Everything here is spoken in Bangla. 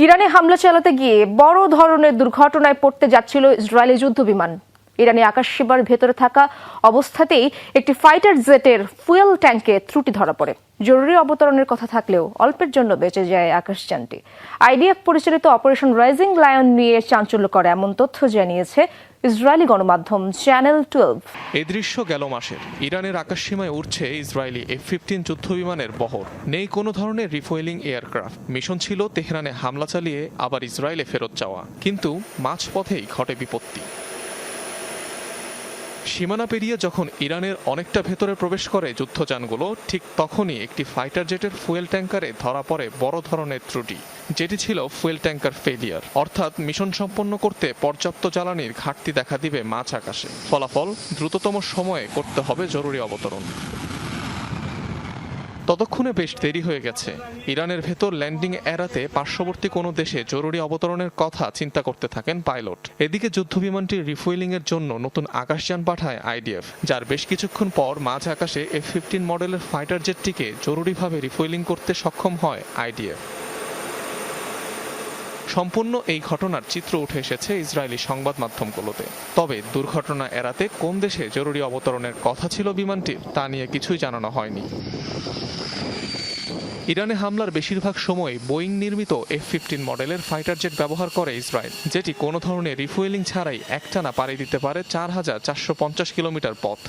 ইরানে হামলা চালাতে গিয়ে বড় ধরনের দুর্ঘটনায় পড়তে যাচ্ছিল ইসরায়েলি যুদ্ধবিমান। ইরানি আকাশসীমার ভেতরে থাকা অবস্থাতেই একটি ফাইটার জেটের ফুয়েল ট্যাঙ্কে ত্রুটি ধরা পড়ে। জরুরি অবতরণের কথা থাকলেও অল্পের জন্য বেঁচে যায় আকাশযানটি। আইডিএফ পরিচালিত অপারেশন রাইজিং লায়ন নিয়ে চাঞ্চল্যকর এমন তথ্য জানিয়েছে ইসরায়েলি গণমাধ্যম চ্যানেল 12। এই দৃশ্য গেল মাসের। ইরানের আকাশসীমায় উড়ছে ইসরায়েলি F-15 যুদ্ধবিমানের বহর। নেই কোনো ধরনের রিফুয়েলিং এয়ারক্রাফট। মিশন ছিল তেহরানে হামলা চালিয়ে আবার ইসরায়েলে ফেরত যাওয়া, কিন্তু মাঝপথেই ঘটে বিপত্তি। সীমানা পেরিয়ে যখন ইরানের অনেকটা ভেতরে প্রবেশ করে যুদ্ধযানগুলো, ঠিক তখনই একটি ফাইটার জেটের ফুয়েল ট্যাঙ্কারে ধরা পড়ে বড় ধরনের ত্রুটি, যেটি ছিল ফুয়েল ট্যাঙ্কার ফেলিয়ার। অর্থাৎ মিশন সম্পন্ন করতে পর্যাপ্ত জ্বালানির ঘাটতি দেখা দিবে মাঝ আকাশে। ফলাফল, দ্রুততম সময়ে করতে হবে জরুরি অবতরণ। ততক্ষণে বেশ দেরি হয়ে গেছে। ইরানের ভেতর ল্যান্ডিং এড়াতে পার্শ্ববর্তী কোনো দেশে জরুরি অবতরণের কথা চিন্তা করতে থাকেন পাইলট। এদিকে যুদ্ধবিমানটির রিফুয়েলিং এর জন্য নতুন আকাশযান পাঠায় আইডিএফ, যার বেশ কিছুক্ষণ পর মাঝ আকাশে F-15 মডেলের ফাইটার জেটটিকে জরুরিভাবে রিফুয়েলিং করতে সক্ষম হয় আইডিএফ। সম্পূর্ণ এই ঘটনার চিত্র উঠে এসেছে ইসরায়েলি সংবাদ মাধ্যমগুলোতে। তবে দুর্ঘটনা এড়াতে কোন দেশে জরুরি অবতরণের কথা ছিল বিমানটির, তা নিয়ে কিছুই জানানো হয়নি। ইরানে হামলার বেশিরভাগ সময় বোয়িং নির্মিত F-15 মডেলের ফাইটার জেট ব্যবহার করে ইসরায়েল, যেটি কোনো ধরনের রিফুয়েলিং ছাড়াই একটানা পাড়ি দিতে পারে ৪,৪৫০ কিলোমিটার পথ।